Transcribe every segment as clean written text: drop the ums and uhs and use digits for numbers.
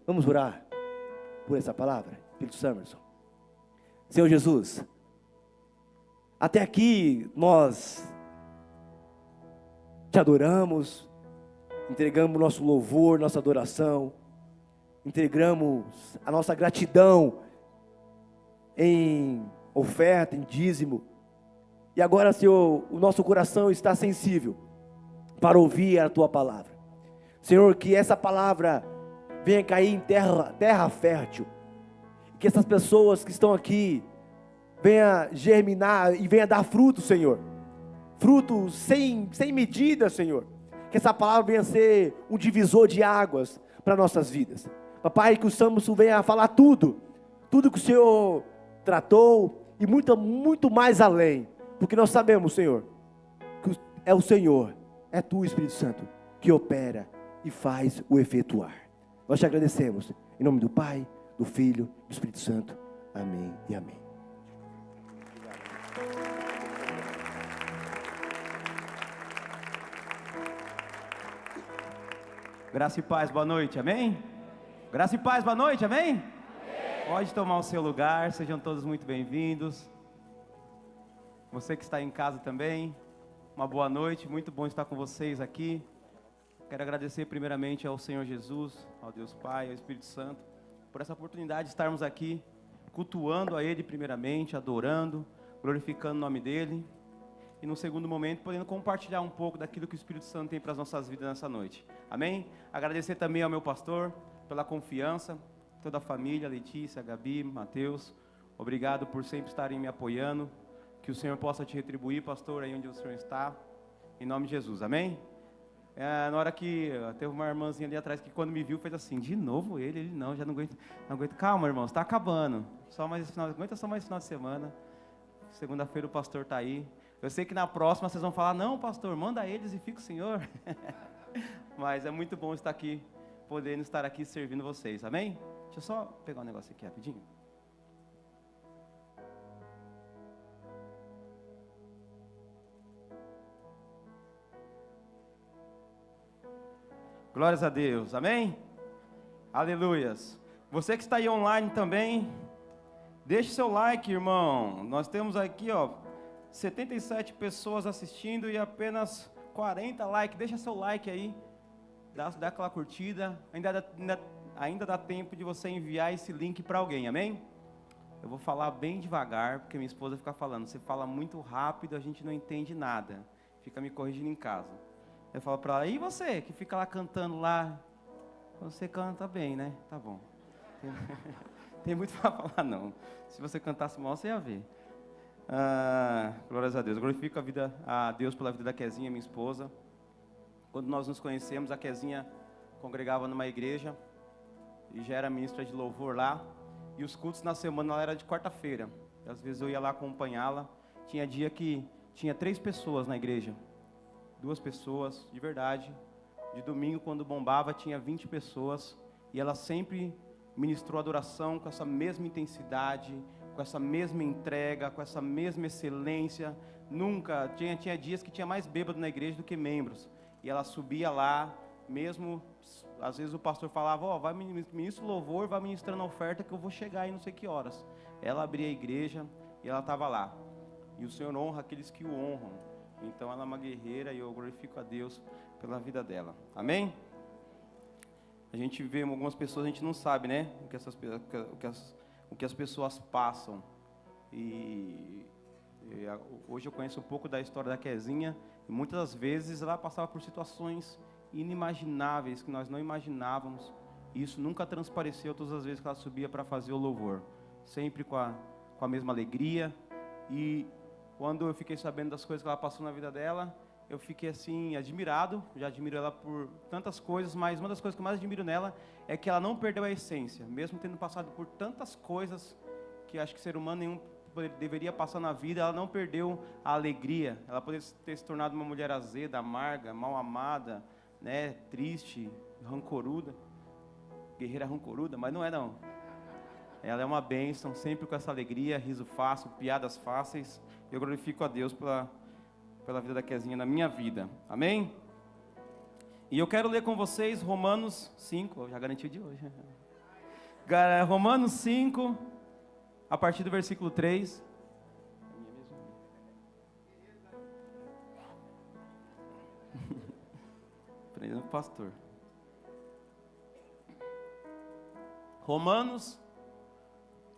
Vamos orar por essa palavra, Espírito Summerson. Senhor Jesus, até aqui nós te adoramos, entregamos nosso louvor, nossa adoração, entregamos a nossa gratidão em oferta, em dízimo. E agora, Senhor, o nosso coração está sensível para ouvir a Tua palavra. Senhor, que essa palavra venha cair em terra fértil. Que essas pessoas que estão aqui venha germinar e venha dar fruto, Senhor. Fruto sem medida, Senhor. Que essa palavra venha ser um divisor de águas para nossas vidas. Papai, que o Samson venha falar tudo que o Senhor tratou e muito mais além. Porque nós sabemos, Senhor, que é o Senhor, é Tu, Espírito Santo, que opera e faz o efetuar. Nós te agradecemos, em nome do Pai, do Filho e do Espírito Santo. Amém e amém. Graça e paz, boa noite, amém? Graça e paz, boa noite, amém? Pode tomar o seu lugar, sejam todos muito bem-vindos. Você que está em casa também, uma boa noite, muito bom estar com vocês aqui. Quero agradecer primeiramente ao Senhor Jesus, ao Deus Pai, ao Espírito Santo, por essa oportunidade de estarmos aqui, cultuando a Ele primeiramente, adorando, glorificando o nome dEle. E no segundo momento, podendo compartilhar um pouco daquilo que o Espírito Santo tem para as nossas vidas nessa noite. Amém? Agradecer também ao meu pastor pela confiança, toda a família, Letícia, Gabi, Mateus. Obrigado por sempre estarem me apoiando. Que o Senhor possa te retribuir, pastor, aí onde o Senhor está. Em nome de Jesus, amém? Na hora que teve uma irmãzinha ali atrás que quando me viu fez assim, de novo ele não, já não aguento. Calma, irmãos, está acabando. Aguenta só mais final de semana. Segunda-feira o pastor está aí. Eu sei que na próxima vocês vão falar, não, pastor, manda eles e fica o Senhor. Mas é muito bom estar aqui, podendo estar aqui servindo vocês, amém? Deixa eu só pegar um negócio aqui rapidinho. Glórias a Deus, amém? Aleluias. Você que está aí online também, deixe seu like, irmão. Nós temos aqui, 77 pessoas assistindo e apenas 40 likes. Deixa seu like aí, dá aquela curtida. Ainda dá tempo de você enviar esse link para alguém, amém? Eu vou falar bem devagar, porque minha esposa fica falando, você fala muito rápido, a gente não entende nada. Fica me corrigindo em casa. Eu falo para ela, e você que fica lá cantando lá? Você canta bem, né? Tá bom. Tem muito para falar não. Se você cantasse mal, você ia ver. Glórias a Deus. Eu glorifico a Deus pela vida da Kezinha, minha esposa. Quando nós nos conhecemos, a Kezinha congregava numa igreja e já era ministra de louvor lá. E os cultos na semana ela era de quarta-feira. Às vezes eu ia lá acompanhá-la. Tinha dia que tinha 3 pessoas na igreja. 2 pessoas, de verdade. De domingo, quando bombava, tinha 20 pessoas. E ela sempre ministrou adoração com essa mesma intensidade, com essa mesma entrega, com essa mesma excelência. Nunca, tinha dias que tinha mais bêbado na igreja do que membros. E ela subia lá, mesmo, às vezes o pastor falava, vai ministrar louvor, vai ministrando a oferta que eu vou chegar aí não sei que horas. Ela abria a igreja e ela estava lá. E o Senhor honra aqueles que o honram. Então ela é uma guerreira e eu glorifico a Deus pela vida dela. Amém? A gente vê algumas pessoas, a gente não sabe, né? O que as pessoas passam. E hoje eu conheço um pouco da história da Kezinha. E muitas das vezes ela passava por situações inimagináveis, que nós não imaginávamos. E isso nunca transpareceu todas as vezes que ela subia para fazer o louvor. Sempre com a mesma alegria. E quando eu fiquei sabendo das coisas que ela passou na vida dela, eu fiquei assim, admirado. Já admiro ela por tantas coisas, mas uma das coisas que eu mais admiro nela é que ela não perdeu a essência. Mesmo tendo passado por tantas coisas que acho que ser humano nenhum deveria passar na vida, ela não perdeu a alegria. Ela poderia ter se tornado uma mulher azeda, amarga, mal amada, né, triste, rancoruda. Guerreira rancoruda, mas não é não. Ela é uma bênção, sempre com essa alegria, riso fácil, piadas fáceis. Eu glorifico a Deus pela vida da Kezinha na minha vida. Amém? E eu quero ler com vocês Romanos 5. Eu já garanti de hoje. Romanos 5, a partir do versículo 3. Aprendendo com o pastor. Romanos,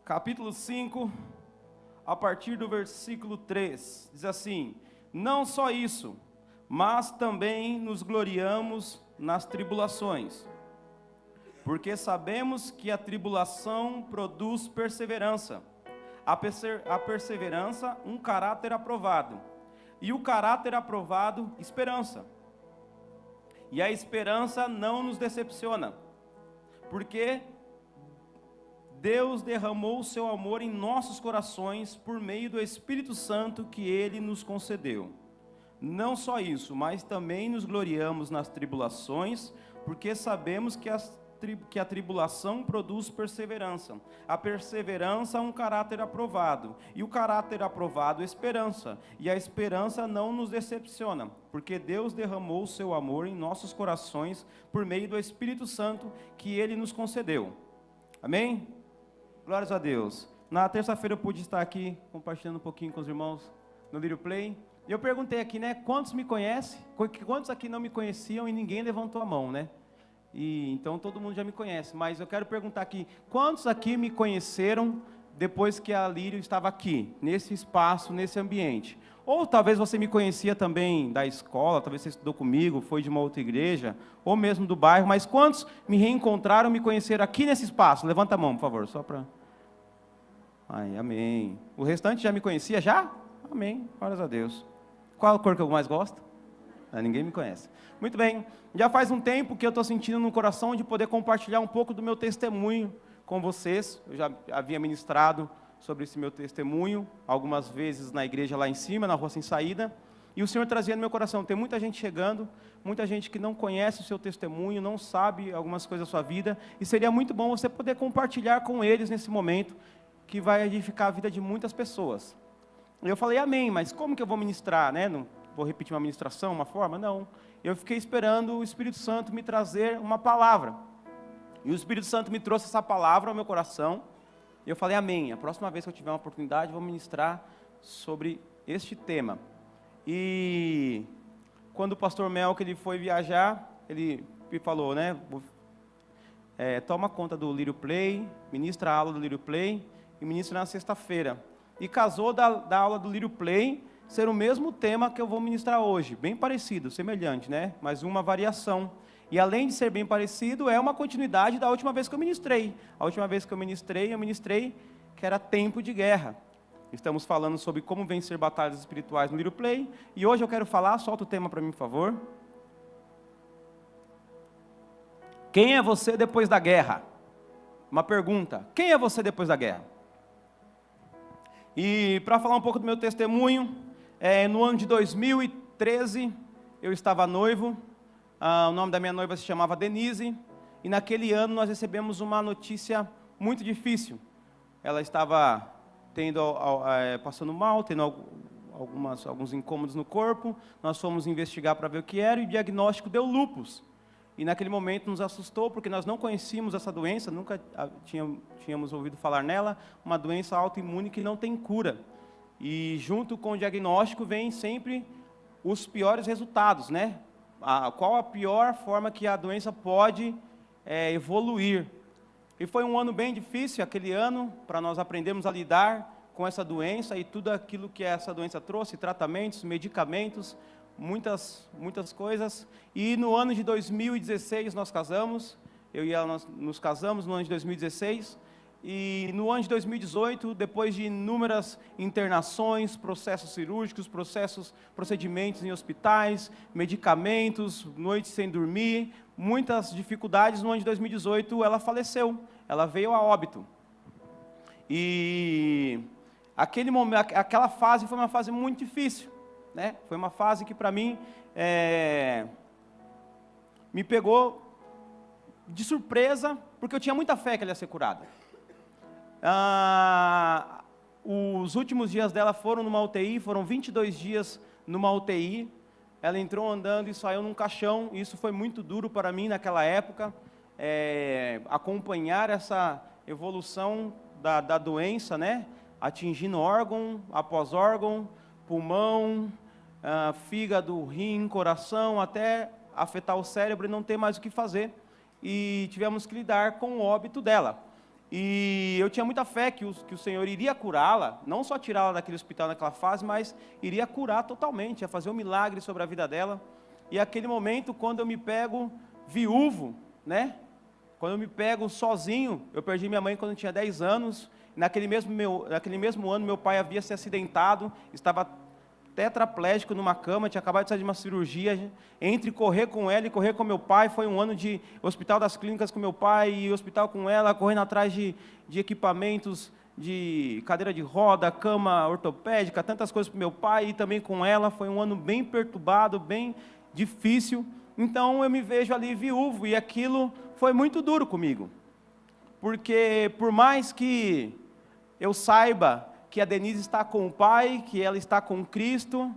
capítulo 5, a partir do versículo 3. Diz assim: não só isso, mas também nos gloriamos nas tribulações, porque sabemos que a tribulação produz perseverança, a perseverança um caráter aprovado, e o caráter aprovado esperança. E a esperança não nos decepciona, porque Deus derramou o seu amor em nossos corações por meio do Espírito Santo que Ele nos concedeu. Não só isso, mas também nos gloriamos nas tribulações, porque sabemos que a tribulação produz perseverança. A perseverança um caráter aprovado, e o caráter aprovado esperança. E a esperança não nos decepciona, porque Deus derramou o seu amor em nossos corações por meio do Espírito Santo que Ele nos concedeu. Amém? Glórias a Deus. Na terça-feira eu pude estar aqui compartilhando um pouquinho com os irmãos no Little Play. E eu perguntei aqui, né, quantos me conhecem? Quantos aqui não me conheciam e ninguém levantou a mão, né? E então todo mundo já me conhece, mas eu quero perguntar aqui, quantos aqui me conheceram depois que a Lírio estava aqui, nesse espaço, nesse ambiente? Ou talvez você me conhecia também da escola, talvez você estudou comigo, foi de uma outra igreja, ou mesmo do bairro, mas quantos me reencontraram, me conheceram aqui nesse espaço? Levanta a mão, por favor, só para... Ai, amém. O restante já me conhecia, já? Amém, glórias a Deus. Qual a cor que eu mais gosto? Ninguém me conhece. Muito bem, já faz um tempo que eu estou sentindo no coração de poder compartilhar um pouco do meu testemunho com vocês. Eu já havia ministrado sobre esse meu testemunho, algumas vezes na igreja lá em cima, na Rua Sem Saída, e o Senhor trazia no meu coração, tem muita gente chegando, muita gente que não conhece o seu testemunho, não sabe algumas coisas da sua vida, e seria muito bom você poder compartilhar com eles nesse momento, que vai edificar a vida de muitas pessoas. Eu falei, amém, mas como que eu vou ministrar, né? Não vou repetir uma ministração, uma forma? Não. Eu fiquei esperando o Espírito Santo me trazer uma palavra. E o Espírito Santo me trouxe essa palavra ao meu coração. E eu falei, amém. A próxima vez que eu tiver uma oportunidade, vou ministrar sobre este tema. E quando o pastor Melk ele foi viajar, ele me falou, né? Toma conta do Little Play, ministra a aula do Little Play e ministra na sexta-feira. E casou da aula do Little Play ser o mesmo tema que eu vou ministrar hoje, bem parecido, semelhante, né? Mas uma variação. E além de ser bem parecido, é uma continuidade da última vez que eu ministrei. A última vez que eu ministrei que era tempo de guerra. Estamos falando sobre como vencer batalhas espirituais no Little Play. E hoje eu quero falar, solta o tema para mim, por favor. Quem é você depois da guerra? Uma pergunta. Quem é você depois da guerra? E para falar um pouco do meu testemunho, no ano de 2013, eu estava noivo, o nome da minha noiva se chamava Denise, e naquele ano nós recebemos uma notícia muito difícil. Ela estava passando mal, tendo alguns incômodos no corpo, nós fomos investigar para ver o que era, e o diagnóstico deu lúpus. E naquele momento nos assustou, porque nós não conhecíamos essa doença, nunca tínhamos ouvido falar nela, uma doença autoimune que não tem cura. E junto com o diagnóstico vem sempre os piores resultados, né? Qual a pior forma que a doença pode evoluir. E foi um ano bem difícil, aquele ano, para nós aprendermos a lidar com essa doença e tudo aquilo que essa doença trouxe, tratamentos, medicamentos, muitas coisas. E no ano de 2016 nós casamos, eu e ela nós nos casamos no ano de 2016, e no ano de 2018, depois de inúmeras internações, processos cirúrgicos, procedimentos em hospitais, medicamentos, noites sem dormir, muitas dificuldades, no ano de 2018 ela faleceu, ela veio a óbito. E aquela fase foi uma fase muito difícil, né? Foi uma fase que para mim me pegou de surpresa, porque eu tinha muita fé que ela ia ser curada. Os últimos dias dela foram numa UTI, foram 22 dias numa UTI, ela entrou andando e saiu num caixão, e isso foi muito duro para mim naquela época, acompanhar evolução da doença, né? Atingindo órgão após órgão, pulmão, fígado, rim, coração, até afetar o cérebro e não ter mais o que fazer. E tivemos que lidar com o óbito dela. E eu tinha muita fé que o Senhor iria curá-la, não só tirá-la daquele hospital naquela fase, mas iria curar totalmente, ia fazer um milagre sobre a vida dela. E aquele momento, quando eu me pego viúvo, né? Quando eu me pego sozinho, eu perdi minha mãe quando eu tinha 10 anos, naquele mesmo ano meu pai havia se acidentado, estava tetraplégico numa cama, tinha acabado de sair de uma cirurgia. Entre correr com ela e correr com meu pai, foi um ano de hospital das clínicas com meu pai e hospital com ela, correndo atrás de equipamentos, de cadeira de roda, cama ortopédica, tantas coisas para meu pai e também com ela. Foi um ano bem perturbado, bem difícil. Então eu me vejo ali viúvo e aquilo foi muito duro comigo, porque por mais que eu saiba que a Denise está com o Pai, que ela está com Cristo,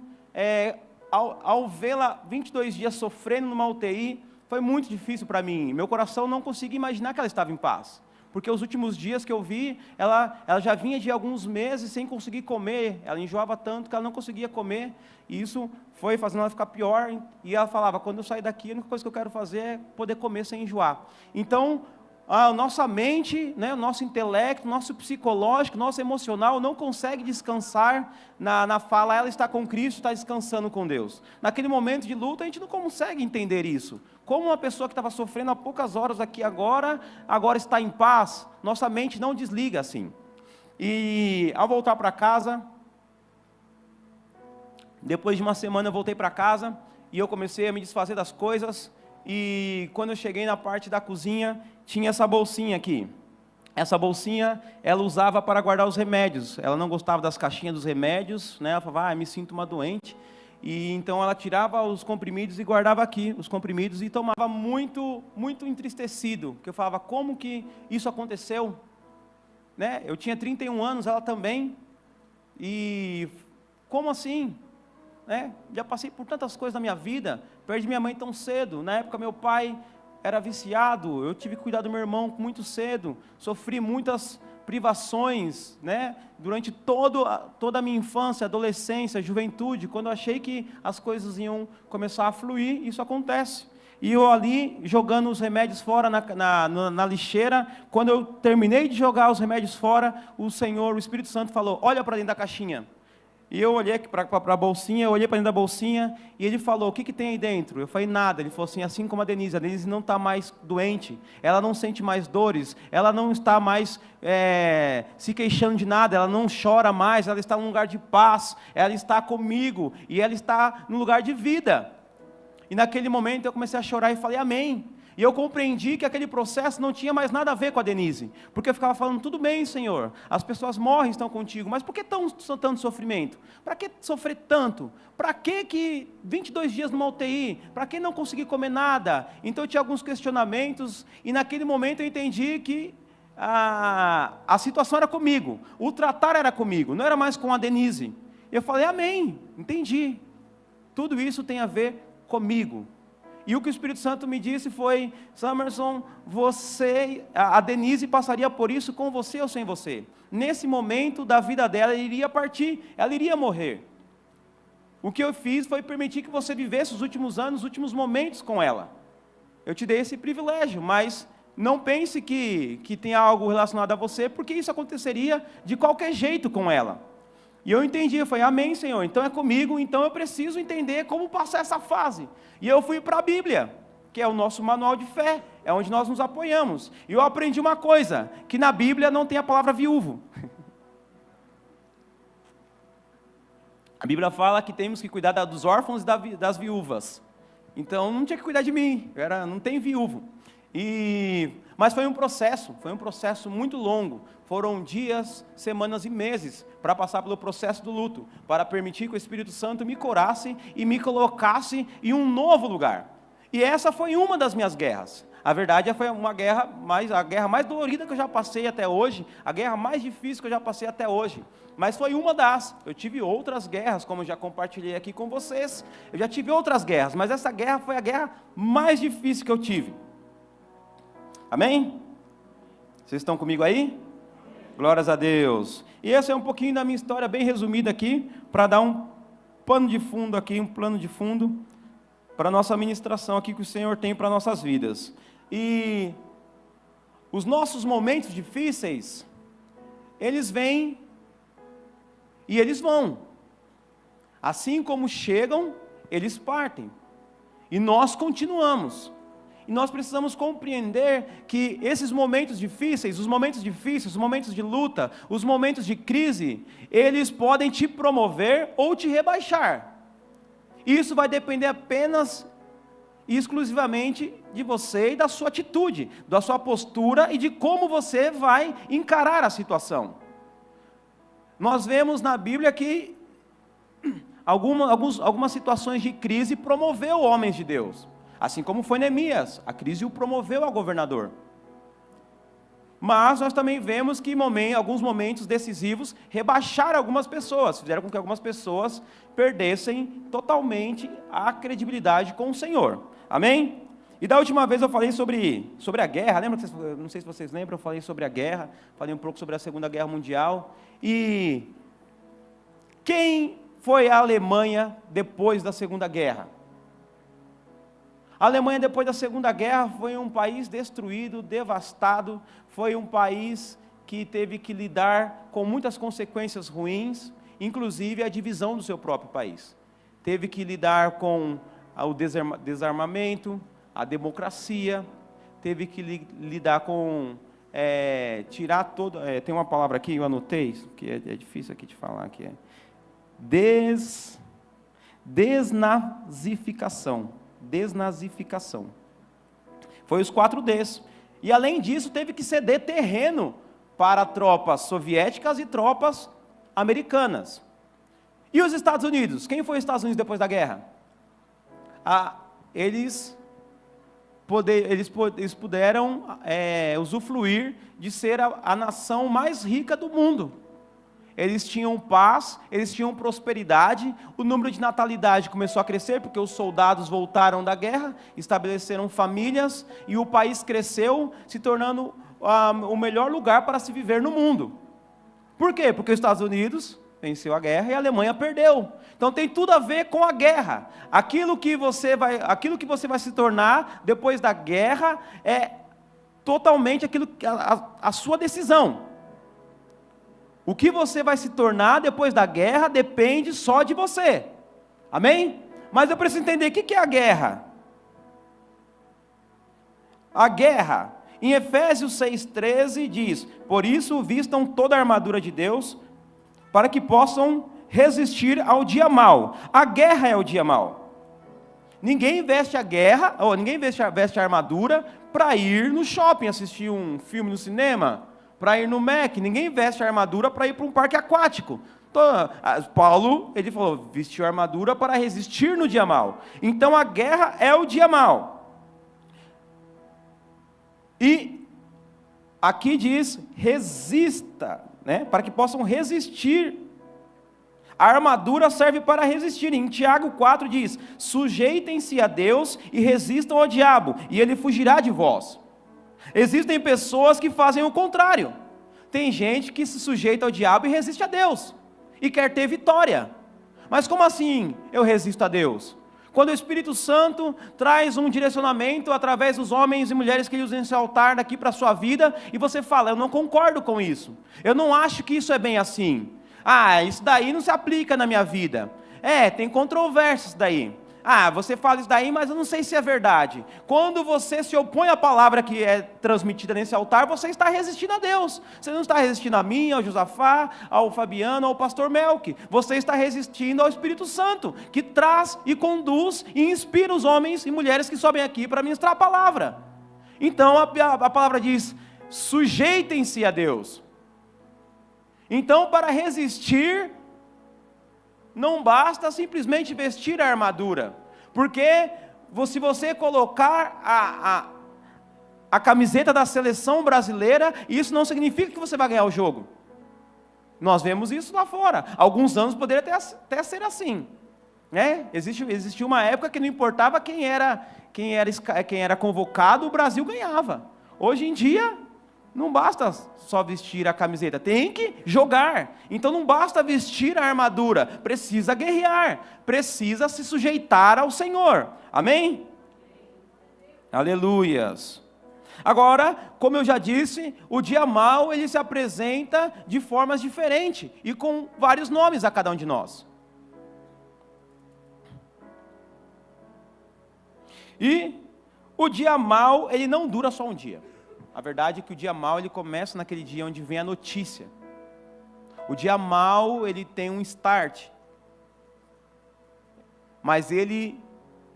ao vê-la 22 dias sofrendo numa UTI, foi muito difícil para mim. Meu coração não conseguia imaginar que ela estava em paz, porque os últimos dias que eu vi, ela já vinha de alguns meses sem conseguir comer, ela enjoava tanto que ela não conseguia comer, e isso foi fazendo ela ficar pior, e ela falava, quando eu sair daqui, a única coisa que eu quero fazer é poder comer sem enjoar. Então, a nossa mente, né, o nosso intelecto, o nosso psicológico, o nosso emocional não consegue descansar na fala, ela está com Cristo, está descansando com Deus. Naquele momento de luta, a gente não consegue entender isso. Como uma pessoa que estava sofrendo há poucas horas aqui agora está em paz, nossa mente não desliga assim. E ao voltar para casa, depois de uma semana eu voltei para casa, e eu comecei a me desfazer das coisas, e quando eu cheguei na parte da cozinha, tinha essa bolsinha aqui. Essa bolsinha, ela usava para guardar os remédios. Ela não gostava das caixinhas dos remédios, né? Ela falava, me sinto uma doente. E então ela tirava os comprimidos e guardava aqui os comprimidos e tomava muito, muito entristecido. Porque eu falava, como que isso aconteceu? Né? Eu tinha 31 anos, ela também. E como assim? Né? Já passei por tantas coisas na minha vida, perdi minha mãe tão cedo, na época meu pai era viciado, eu tive que cuidar do meu irmão muito cedo, sofri muitas privações, né? Durante toda a minha infância, adolescência, juventude, quando eu achei que as coisas iam começar a fluir, isso acontece. E eu ali, jogando os remédios fora na lixeira, quando eu terminei de jogar os remédios fora, o Espírito Santo falou, olha para dentro da caixinha. E eu olhei para a bolsinha, eu olhei para dentro da bolsinha, e ele falou, o que tem aí dentro? Eu falei, nada. Ele falou assim como a Denise não está mais doente, ela não sente mais dores, ela não está mais se queixando de nada, ela não chora mais, ela está num lugar de paz, ela está comigo, e ela está num lugar de vida. E naquele momento eu comecei a chorar e falei, amém. E eu compreendi que aquele processo não tinha mais nada a ver com a Denise, porque eu ficava falando, tudo bem, Senhor, as pessoas morrem, estão contigo, mas por que tanto sofrimento? Para que sofrer tanto? Para que 22 dias numa UTI? Para que não conseguir comer nada? Então eu tinha alguns questionamentos, e naquele momento eu entendi que a situação era comigo, o tratar era comigo, não era mais com a Denise. Eu falei, amém, entendi, tudo isso tem a ver comigo. E o que o Espírito Santo me disse foi, Samerson, a Denise passaria por isso com você ou sem você. Nesse momento da vida dela, ela iria partir, ela iria morrer. O que eu fiz foi permitir que você vivesse os últimos anos, os últimos momentos com ela. Eu te dei esse privilégio, mas não pense que tem algo relacionado a você, porque isso aconteceria de qualquer jeito com ela. E eu entendi, eu falei, amém, Senhor, então é comigo, então eu preciso entender como passar essa fase. E eu fui para a Bíblia, que é o nosso manual de fé, é onde nós nos apoiamos. E eu aprendi uma coisa, que na Bíblia não tem a palavra viúvo. A Bíblia fala que temos que cuidar dos órfãos e das viúvas. Então não tinha que cuidar de mim, não tem viúvo. Mas foi um processo muito longo. Foram dias, semanas e meses para passar pelo processo do luto, para permitir que o Espírito Santo me curasse e me colocasse em um novo lugar. E essa foi uma das minhas guerras. A verdade foi a guerra mais dolorida que eu já passei até hoje, a guerra mais difícil que eu já passei até hoje. Mas foi uma das. Eu tive outras guerras, como eu já compartilhei aqui com vocês. Eu já tive outras guerras, mas essa guerra foi a guerra mais difícil que eu tive. Amém? Vocês estão comigo aí? Glórias a Deus. E esse é um pouquinho da minha história, bem resumida aqui, para dar um plano de fundo para a nossa ministração aqui que o Senhor tem para nossas vidas. E os nossos momentos difíceis, eles vêm e eles vão. Assim como chegam, eles partem. E nós continuamos. E nós precisamos compreender que esses momentos difíceis, os momentos de luta, os momentos de crise, eles podem te promover ou te rebaixar. Isso vai depender apenas e exclusivamente de você e da sua atitude, da sua postura e de como você vai encarar a situação. Nós vemos na Bíblia que algumas situações de crise promoveu homens de Deus. Assim como foi Neemias, a crise o promoveu a governador. Mas nós também vemos que alguns momentos decisivos rebaixaram algumas pessoas, fizeram com que algumas pessoas perdessem totalmente a credibilidade com o Senhor. Amém? E da última vez eu falei sobre a guerra, lembra? Não sei se vocês lembram, eu falei sobre a guerra, falei um pouco sobre a Segunda Guerra Mundial. E quem foi a Alemanha depois da Segunda Guerra? A Alemanha, depois da Segunda Guerra, foi um país destruído, devastado, foi um país que teve que lidar com muitas consequências ruins, inclusive a divisão do seu próprio país. Teve que lidar com o desarmamento, a democracia, teve que lidar com tirar todo... tem uma palavra aqui, eu anotei, que é difícil aqui de falar, que é desnazificação. Foi os 4 Ds. E além disso, teve que ceder terreno para tropas soviéticas e tropas americanas. E os Estados Unidos? Quem foi os Estados Unidos depois da guerra? Eles puderam usufruir de ser a nação mais rica do mundo. Eles tinham paz, eles tinham prosperidade, o número de natalidade começou a crescer, porque os soldados voltaram da guerra, estabeleceram famílias, e o país cresceu, se tornando o melhor lugar para se viver no mundo. Por quê? Porque os Estados Unidos venceu a guerra e a Alemanha perdeu. Então tem tudo a ver com a guerra. Aquilo que você vai se tornar depois da guerra é totalmente a sua decisão. O que você vai se tornar depois da guerra depende só de você. Amém? Mas eu preciso entender o que é a guerra. A guerra, em Efésios 6,13 diz: por isso vistam toda a armadura de Deus, para que possam resistir ao dia mau. A guerra é o dia mau. Ninguém veste veste a armadura para ir no shopping, assistir um filme no cinema, para ir no Mac. Ninguém veste a armadura para ir para um parque aquático. Então, Paulo, ele falou, vestiu a armadura para resistir no dia mau. Então a guerra é o dia mau. E aqui diz, resista, né, para que possam resistir. A armadura serve para resistir. Em Tiago 4 diz, sujeitem-se a Deus e resistam ao diabo, e ele fugirá de vós. Existem pessoas que fazem o contrário. Tem gente que se sujeita ao diabo e resiste a Deus, e quer ter vitória. Mas como assim eu resisto a Deus? Quando o Espírito Santo traz um direcionamento através dos homens e mulheres que usam esse altar daqui para a sua vida, e você fala, eu não concordo com isso, eu não acho que isso é bem assim. Isso daí não se aplica na minha vida. Tem controvérsias daí. Você fala isso daí, mas eu não sei se é verdade. Quando você se opõe à palavra que é transmitida nesse altar, você está resistindo a Deus. Você não está resistindo a mim, ao Josafá, ao Fabiano, ao pastor Melk. Você está resistindo ao Espírito Santo, que traz e conduz e inspira os homens e mulheres que sobem aqui para ministrar a palavra. Então a palavra diz, sujeitem-se a Deus. Então, para resistir, não basta simplesmente vestir a armadura, porque se você colocar a camiseta da seleção brasileira, isso não significa que você vai ganhar o jogo. Nós vemos isso lá fora. Alguns anos poderia até ser assim, né? Existiu uma época que não importava quem era convocado, o Brasil ganhava. Hoje em dia, não basta só vestir a camiseta, tem que jogar. Então não basta vestir a armadura, precisa guerrear, precisa se sujeitar ao Senhor. Amém? Aleluias. Agora, como eu já disse, o dia mau ele se apresenta de formas diferentes e com vários nomes a cada um de nós. E o dia mau ele não dura só um dia. A verdade é que o dia mau ele começa naquele dia onde vem a notícia. O dia mau ele tem um start, mas ele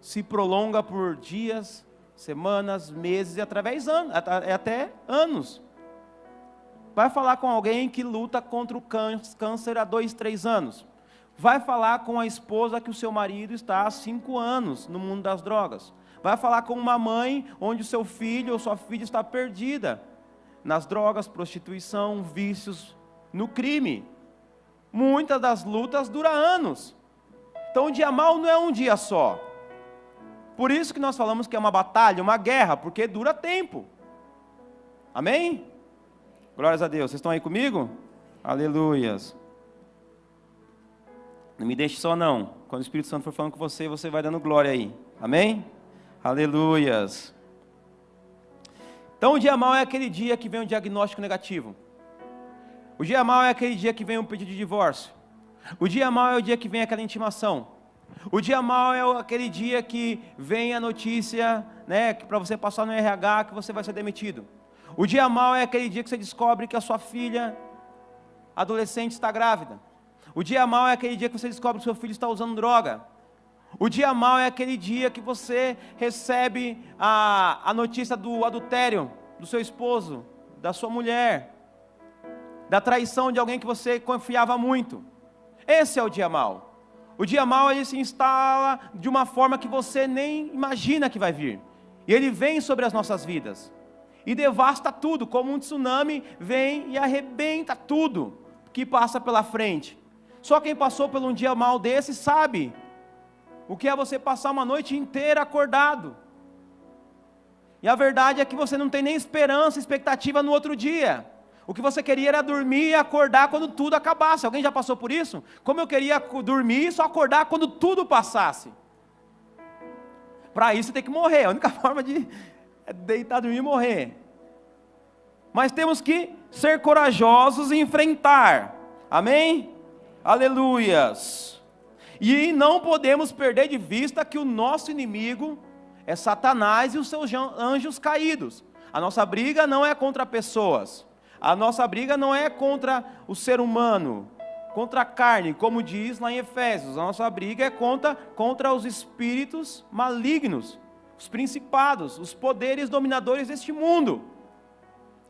se prolonga por dias, semanas, meses e até anos. Vai falar com alguém que luta contra o câncer há 2, 3 anos. Vai falar com a esposa que o seu marido está há 5 anos no mundo das drogas. Vai falar com uma mãe onde o seu filho ou sua filha está perdida nas drogas, prostituição, vícios, no crime. Muitas das lutas duram anos. Então o dia mau não é um dia só. Por isso que nós falamos que é uma batalha, uma guerra, porque dura tempo. Amém? Glórias a Deus. Vocês estão aí comigo? Aleluias. Não me deixe só não. Quando o Espírito Santo for falando com você, você vai dando glória aí. Amém? Aleluias. Então o dia mau é aquele dia que vem um diagnóstico negativo. O dia mau é aquele dia que vem um pedido de divórcio. O dia mau é o dia que vem aquela intimação. O dia mau é aquele dia que vem a notícia, né, que para você passar no RH que você vai ser demitido. O dia mau é aquele dia que você descobre que a sua filha adolescente está grávida. O dia mau é aquele dia que você descobre que seu filho está usando droga. O dia mau é aquele dia que você recebe a notícia do adultério do seu esposo, da sua mulher, da traição de alguém que você confiava muito. Esse é o dia mau. O dia mau ele se instala de uma forma que você nem imagina que vai vir. E ele vem sobre as nossas vidas. E devasta tudo, como um tsunami vem e arrebenta tudo que passa pela frente. Só quem passou por um dia mau desse sabe o que é você passar uma noite inteira acordado. E a verdade é que você não tem nem esperança, expectativa no outro dia. O que você queria era dormir e acordar quando tudo acabasse. Alguém já passou por isso? Como eu queria dormir e só acordar quando tudo passasse. Para isso tem que morrer. A única forma de deitar, dormir e morrer. Mas temos que ser corajosos e enfrentar. Amém? Aleluias. E não podemos perder de vista que o nosso inimigo é Satanás e os seus anjos caídos. A nossa briga não é contra pessoas. A nossa briga não é contra o ser humano, contra a carne, como diz lá em Efésios. A nossa briga é contra os espíritos malignos, os principados, os poderes dominadores deste mundo.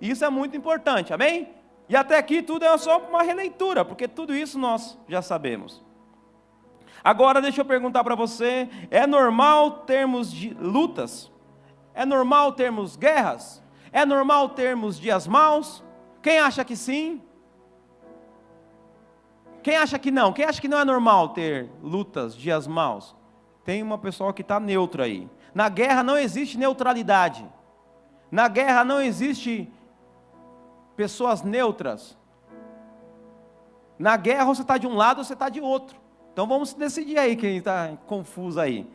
Isso é muito importante, amém? E até aqui tudo é só uma releitura, porque tudo isso nós já sabemos. Agora deixa eu perguntar para você, é normal termos lutas? É normal termos guerras? É normal termos dias maus? Quem acha que sim? Quem acha que não? Quem acha que não é normal ter lutas, dias maus? Tem uma pessoa que está neutra aí. Na guerra não existe neutralidade. Na guerra não existe pessoas neutras. Na guerra você está de um lado ou você está de outro. Então vamos decidir aí, quem está confuso aí.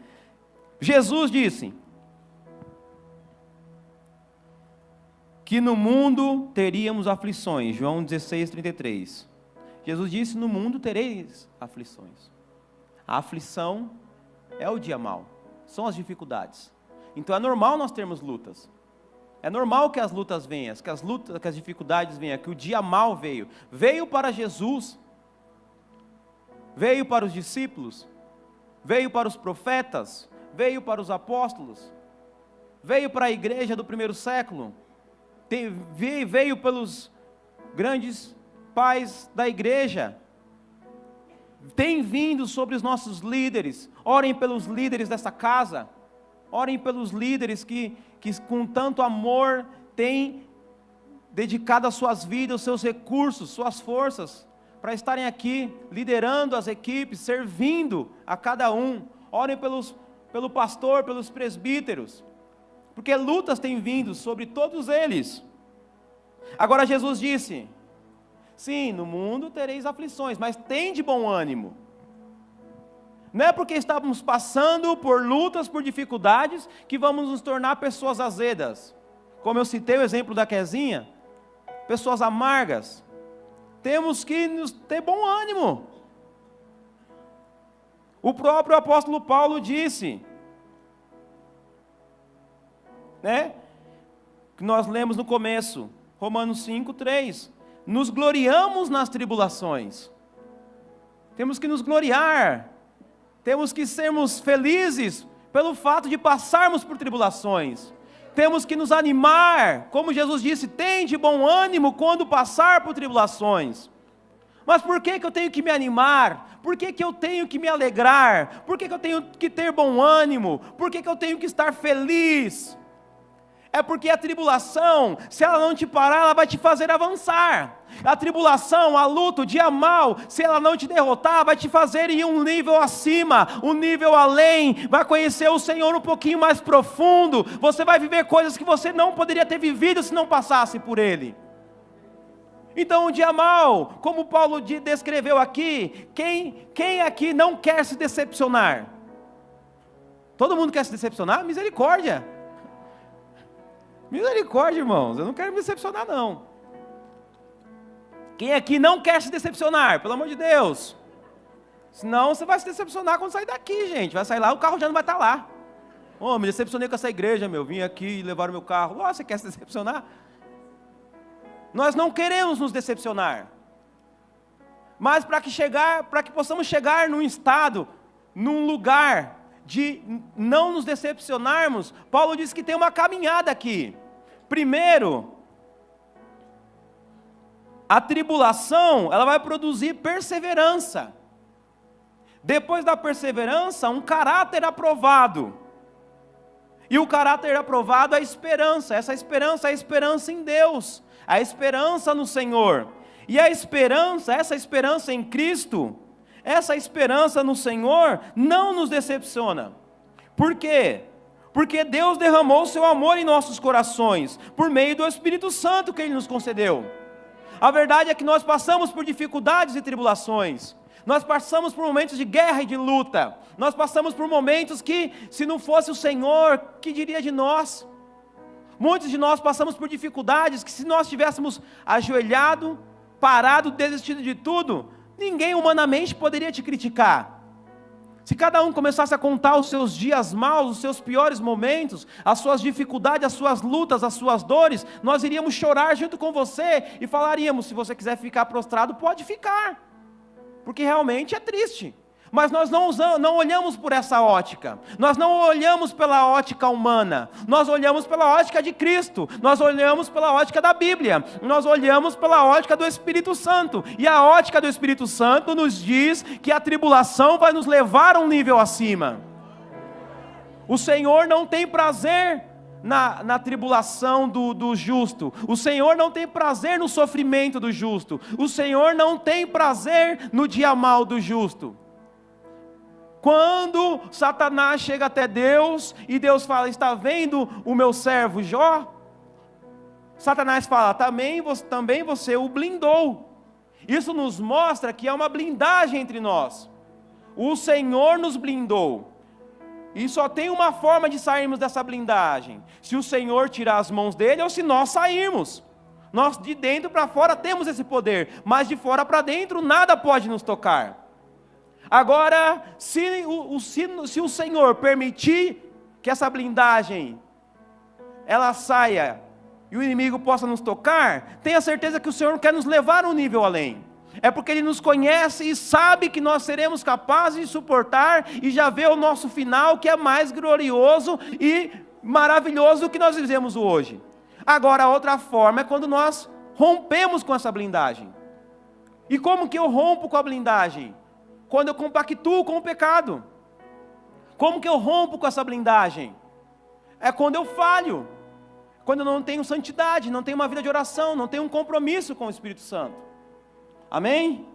Jesus disse que no mundo teríamos aflições, João 16:33. Jesus disse, no mundo tereis aflições. A aflição é o dia mau, são as dificuldades. Então é normal nós termos lutas. É normal que as lutas venham, que as dificuldades venham, que o dia mau veio. Veio para Jesus, veio para os discípulos, veio para os profetas, veio para os apóstolos, veio para a igreja do primeiro século, veio pelos grandes pais da igreja, tem vindo sobre os nossos líderes. Orem pelos líderes dessa casa, orem pelos líderes que com tanto amor têm dedicado as suas vidas, os seus recursos, suas forças, para estarem aqui liderando as equipes, servindo a cada um. Orem pelo pastor, pelos presbíteros, porque lutas têm vindo sobre todos eles. Agora Jesus disse: sim, no mundo tereis aflições, mas tende bom ânimo. Não é porque estamos passando por lutas, por dificuldades, que vamos nos tornar pessoas azedas. Como eu citei o exemplo da Quezinha, pessoas amargas. Temos que ter bom ânimo. O próprio apóstolo Paulo disse, né, que nós lemos no começo, Romanos 5:3, nos gloriamos nas tribulações. Temos que nos gloriar, temos que sermos felizes pelo fato de passarmos por tribulações. Temos que nos animar, como Jesus disse, tende bom ânimo quando passar por tribulações. Mas por que eu tenho que me animar? Por que eu tenho que me alegrar? Por que eu tenho que ter bom ânimo? Por que eu tenho que estar feliz? É porque a tribulação, se ela não te parar, ela vai te fazer avançar. A tribulação, a luta, o dia mal, se ela não te derrotar, vai te fazer ir um nível acima, um nível além, vai conhecer o Senhor um pouquinho mais profundo, você vai viver coisas que você não poderia ter vivido se não passasse por ele. Então o dia mal, como Paulo descreveu aqui, quem aqui não quer se decepcionar? Todo mundo quer se decepcionar? Misericórdia! Misericórdia, irmãos, eu não quero me decepcionar não. Quem aqui não quer se decepcionar, pelo amor de Deus? Senão você vai se decepcionar quando sair daqui, gente. Vai sair lá, o carro já não vai estar lá. Oh, me decepcionei com essa igreja, vim aqui e levaram meu carro. Oh, você quer se decepcionar? Nós não queremos nos decepcionar. Mas para que possamos chegar num estado, num lugar de não nos decepcionarmos, Paulo diz que tem uma caminhada aqui. Primeiro, a tribulação, ela vai produzir perseverança. Depois da perseverança, um caráter aprovado. E o caráter aprovado é a esperança. Essa esperança é a esperança em Deus, a esperança no Senhor. E a esperança, essa esperança em Cristo, essa esperança no Senhor não nos decepciona. Por quê? Porque Deus derramou o seu amor em nossos corações, por meio do Espírito Santo que Ele nos concedeu. A verdade é que nós passamos por dificuldades e tribulações, nós passamos por momentos de guerra e de luta, nós passamos por momentos que, se não fosse o Senhor, que diria de nós? Muitos de nós passamos por dificuldades que, se nós tivéssemos ajoelhado, parado, desistido de tudo, ninguém humanamente poderia te criticar. Se cada um começasse a contar os seus dias maus, os seus piores momentos, as suas dificuldades, as suas lutas, as suas dores, nós iríamos chorar junto com você e falaríamos: se você quiser ficar prostrado, pode ficar, porque realmente é triste. Mas nós não olhamos por essa ótica, nós não olhamos pela ótica humana, nós olhamos pela ótica de Cristo, nós olhamos pela ótica da Bíblia, nós olhamos pela ótica do Espírito Santo, e a ótica do Espírito Santo nos diz que a tribulação vai nos levar a um nível acima. O Senhor não tem prazer na tribulação do justo, o Senhor não tem prazer no sofrimento do justo, o Senhor não tem prazer no dia mal do justo. Quando Satanás chega até Deus e Deus fala: está vendo o meu servo Jó? Satanás fala: também você o blindou. Isso nos mostra que há uma blindagem entre nós. O Senhor nos blindou. E só tem uma forma de sairmos dessa blindagem: se o Senhor tirar as mãos dele ou se nós sairmos. Nós de dentro para fora temos esse poder, mas de fora para dentro nada pode nos tocar. Agora, se o Senhor permitir que essa blindagem ela saia e o inimigo possa nos tocar, tenha certeza que o Senhor quer nos levar um nível além. É porque Ele nos conhece e sabe que nós seremos capazes de suportar e já vê o nosso final, que é mais glorioso e maravilhoso do que nós vivemos hoje. Agora, a outra forma é quando nós rompemos com essa blindagem. E como que eu rompo com a blindagem? Quando eu compactuo com o pecado. Como que eu rompo com essa blindagem? É quando eu falho, quando eu não tenho santidade, não tenho uma vida de oração, não tenho um compromisso com o Espírito Santo. Amém?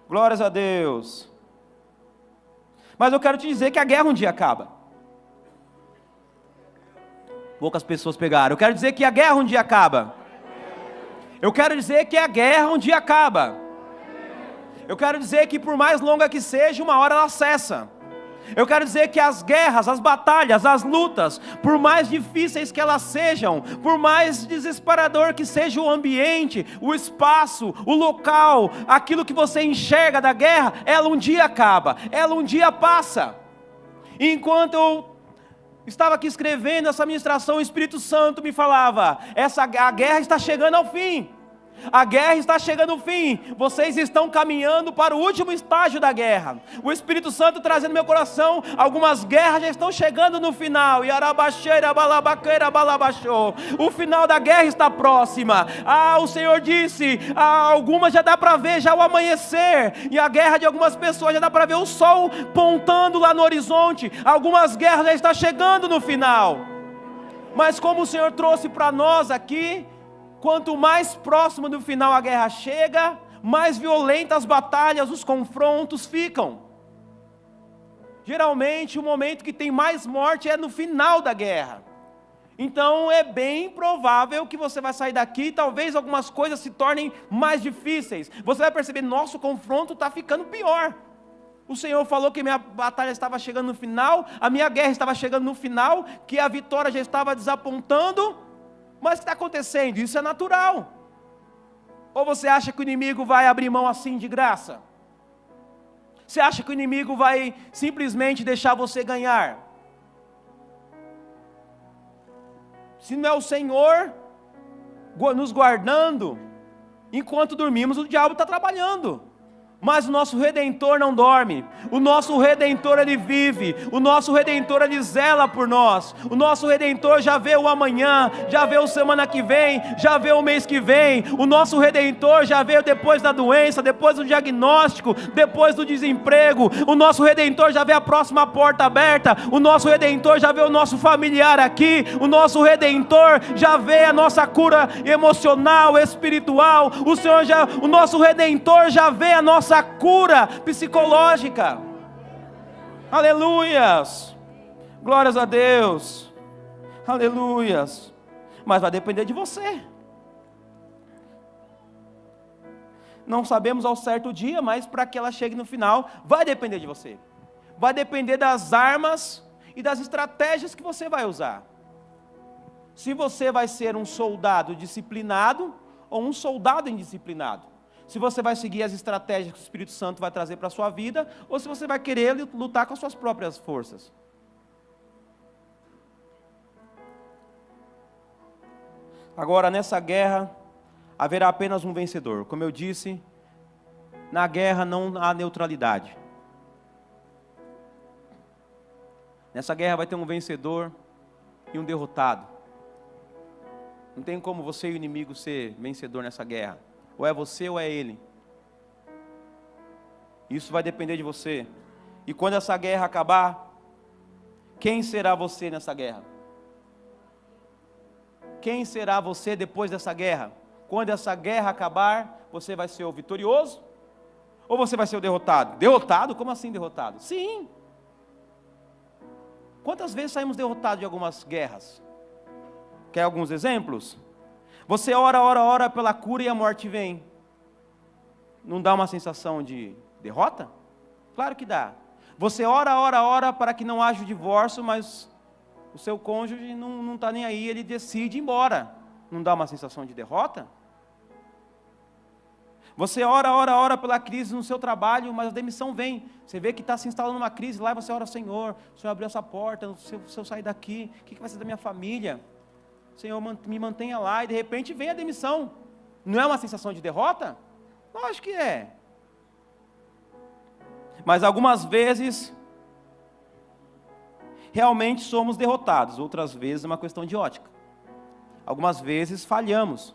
Glórias a Deus. Mas eu quero te dizer que a guerra um dia acaba. Poucas pessoas pegaram. Eu quero dizer que a guerra um dia acaba. Eu quero dizer que a guerra um dia acaba. Eu quero dizer que por mais longa que seja, uma hora ela cessa. Eu quero dizer que as guerras, as batalhas, as lutas, por mais difíceis que elas sejam, por mais desesperador que seja o ambiente, o espaço, o local, aquilo que você enxerga da guerra, ela um dia acaba, ela um dia passa. E enquanto eu estava aqui escrevendo essa ministração, o Espírito Santo me falava, a guerra está chegando ao fim. A guerra está chegando ao fim. Vocês estão caminhando para o último estágio da guerra. O Espírito Santo trazendo no meu coração, algumas guerras já estão chegando no final. O final da guerra está próxima. O Senhor disse, algumas já dá para ver já o amanhecer. E a guerra de algumas pessoas já dá para ver o sol pontando lá no horizonte. Algumas guerras já estão chegando no final. Mas como o Senhor trouxe para nós aqui, quanto mais próximo do final a guerra chega, mais violentas as batalhas, os confrontos ficam. Geralmente o momento que tem mais morte é no final da guerra. Então é bem provável que você vai sair daqui e talvez algumas coisas se tornem mais difíceis. Você vai perceber, nosso confronto está ficando pior. O Senhor falou que minha batalha estava chegando no final, a minha guerra estava chegando no final, que a vitória já estava desapontando. Mas o que está acontecendo? Isso é natural. Ou você acha que o inimigo vai abrir mão assim de graça? Você acha que o inimigo vai simplesmente deixar você ganhar? Se não é o Senhor nos guardando, enquanto dormimos o diabo está trabalhando. Mas o nosso Redentor não dorme, o nosso Redentor ele vive, o nosso Redentor ele zela por nós, o nosso Redentor já vê o amanhã, já vê o semana que vem, já vê o mês que vem, o nosso Redentor já vê depois da doença, depois do diagnóstico, depois do desemprego, o nosso Redentor já vê a próxima porta aberta, o nosso Redentor já vê o nosso familiar aqui, o nosso Redentor já vê a nossa cura emocional, espiritual, o nosso Redentor já vê a nossa cura psicológica. Aleluias, glórias a Deus, aleluias. Mas vai depender de você. Não sabemos ao certo o dia, mas para que ela chegue no final, vai depender de você. Vai depender das armas e das estratégias que você vai usar. Se você vai ser um soldado disciplinado ou um soldado indisciplinado. Se você vai seguir as estratégias que o Espírito Santo vai trazer para a sua vida, ou se você vai querer lutar com as suas próprias forças. Agora, nessa guerra, haverá apenas um vencedor. Como eu disse, na guerra não há neutralidade. Nessa guerra vai ter um vencedor e um derrotado. Não tem como você e o inimigo ser vencedor nessa guerra. Ou é você ou é ele. Isso vai depender de você. E quando essa guerra acabar, quem será você nessa guerra? Quem será você depois dessa guerra? Quando essa guerra acabar, você vai ser o vitorioso? Ou você vai ser o derrotado? Derrotado? Como assim derrotado? Sim. Quantas vezes saímos derrotados de algumas guerras? Quer alguns exemplos? Você ora pela cura e a morte vem. Não dá uma sensação de derrota? Claro que dá. Você ora para que não haja o divórcio, mas o seu cônjuge não está nem aí, ele decide ir embora. Não dá uma sensação de derrota? Você ora pela crise no seu trabalho, mas a demissão vem. Você vê que está se instalando uma crise lá e você ora, Senhor, o Senhor abriu essa porta, se eu sair daqui, o que vai ser da minha família? Senhor, me mantenha lá, e de repente vem a demissão. Não é uma sensação de derrota? Lógico que é. Mas algumas vezes, realmente somos derrotados. Outras vezes é uma questão de ótica. Algumas vezes falhamos.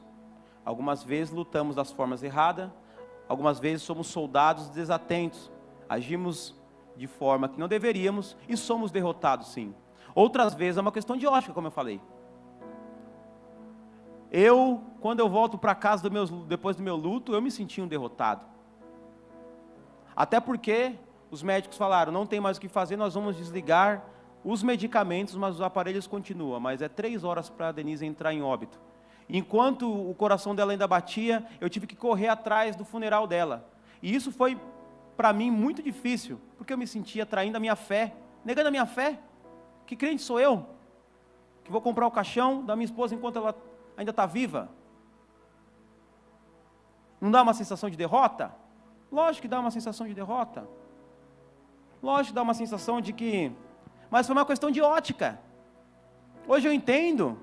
Algumas vezes lutamos das formas erradas. Algumas vezes somos soldados desatentos. Agimos de forma que não deveríamos e somos derrotados sim. Outras vezes é uma questão de ótica, como eu falei. Quando eu volto para casa depois do meu luto, eu me senti um derrotado. Até porque os médicos falaram, não tem mais o que fazer, nós vamos desligar os medicamentos, mas os aparelhos continuam. Mas é 3 horas para a Denise entrar em óbito. Enquanto o coração dela ainda batia, eu tive que correr atrás do funeral dela. E isso foi, para mim, muito difícil, porque eu me sentia traindo a minha fé, negando a minha fé. Que crente sou eu? Que vou comprar o caixão da minha esposa enquanto ela ainda está viva? Não dá uma sensação de derrota? Lógico que dá uma sensação de derrota. Lógico que dá uma sensação de que... Mas foi uma questão de ótica. Hoje eu entendo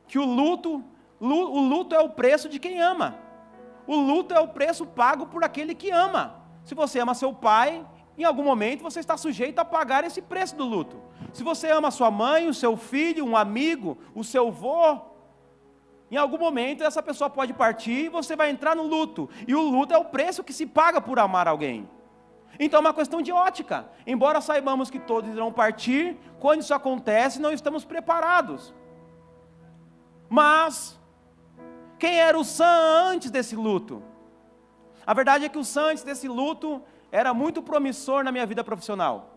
que o luto é o preço de quem ama. O luto é o preço pago por aquele que ama. Se você ama seu pai, em algum momento você está sujeito a pagar esse preço do luto. Se você ama sua mãe, o seu filho, um amigo, o seu avô, em algum momento essa pessoa pode partir e você vai entrar no luto. E o luto é o preço que se paga por amar alguém. Então é uma questão de ótica. Embora saibamos que todos irão partir, quando isso acontece não estamos preparados. Mas, quem era o Sam antes desse luto? A verdade é que o Sam antes desse luto era muito promissor na minha vida profissional.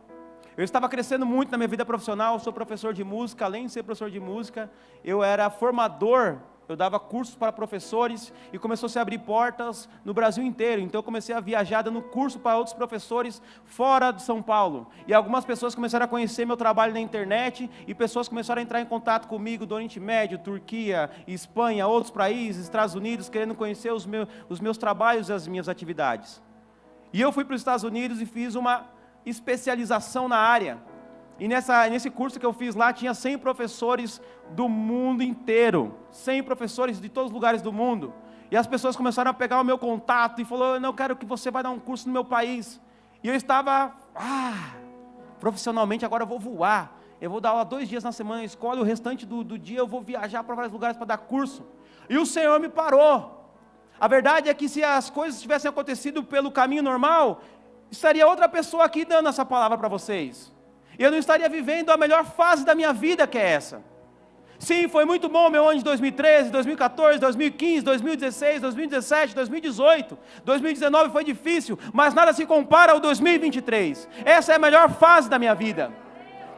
Eu estava crescendo muito na minha vida profissional, eu sou professor de música, além de ser professor de música, eu era formador, eu dava cursos para professores e começou a se abrir portas no Brasil inteiro. Então eu comecei a viajar dando curso para outros professores fora de São Paulo. E algumas pessoas começaram a conhecer meu trabalho na internet e pessoas começaram a entrar em contato comigo do Oriente Médio, Turquia, Espanha, outros países, Estados Unidos, querendo conhecer os meus trabalhos e as minhas atividades. E eu fui para os Estados Unidos e fiz uma especialização na área. E nesse curso que eu fiz lá, tinha 100 professores do mundo inteiro. 100 professores de todos os lugares do mundo. E as pessoas começaram a pegar o meu contato e falaram, eu não quero que você vá dar um curso no meu país. E eu estava, profissionalmente agora eu vou voar. Eu vou dar aula 2 dias na semana na escola e o restante do dia eu vou viajar para vários lugares para dar curso. E o Senhor me parou. A verdade é que se as coisas tivessem acontecido pelo caminho normal, estaria outra pessoa aqui dando essa palavra para vocês. E eu não estaria vivendo a melhor fase da minha vida, que é essa. Sim, foi muito bom o meu ano de 2013, 2014, 2015, 2016, 2017, 2018. 2019 foi difícil, mas nada se compara ao 2023. Essa é a melhor fase da minha vida.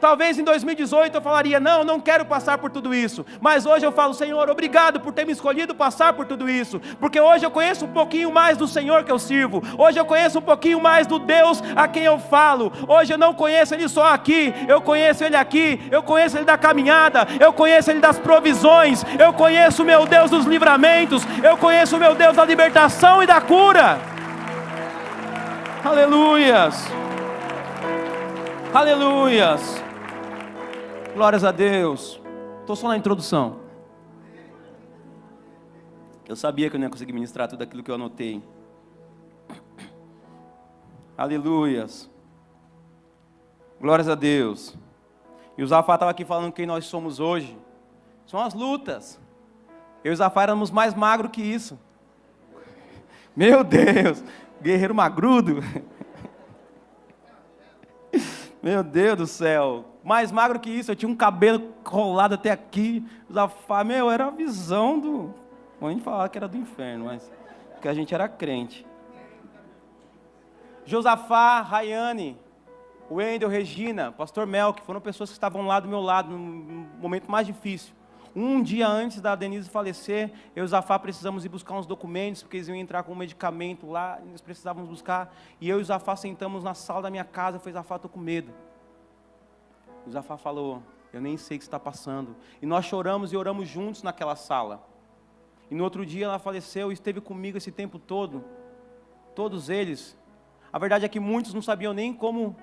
Talvez em 2018 eu falaria, não quero passar por tudo isso. Mas hoje eu falo, Senhor, obrigado por ter me escolhido passar por tudo isso. Porque hoje eu conheço um pouquinho mais do Senhor que eu sirvo. Hoje eu conheço um pouquinho mais do Deus a quem eu falo. Hoje eu não conheço Ele só aqui, eu conheço Ele aqui. Eu conheço Ele da caminhada, eu conheço Ele das provisões. Eu conheço o meu Deus dos livramentos. Eu conheço o meu Deus da libertação e da cura. Aleluias. Aleluias. Glórias a Deus. Estou só na introdução. Eu sabia que eu não ia conseguir ministrar tudo aquilo que eu anotei. Aleluias. Glórias a Deus. E o Zafá estava aqui falando quem nós somos hoje. São as lutas. Eu e o Zafá éramos mais magros que isso. Meu Deus. Guerreiro magrudo. Meu Deus do céu. Mais magro que isso, eu tinha um cabelo rolado até aqui. Zafá, era a visão do... Vou nem falar que era do inferno, mas... Porque a gente era crente. Josafá, Rayane, Wendel, Regina, Pastor Melk, foram pessoas que estavam lá do meu lado, no momento mais difícil. Um dia antes da Denise falecer, eu e o Zafá precisamos ir buscar uns documentos, porque eles iam entrar com um medicamento lá, nós precisávamos buscar. E eu e o Zafá sentamos na sala da minha casa, eu falei, Zafá, estou com medo. O Zafá falou, eu nem sei o que está passando. E nós choramos e oramos juntos naquela sala. E no outro dia ela faleceu e esteve comigo esse tempo todo. Todos eles. A verdade é que muitos não sabiam nem como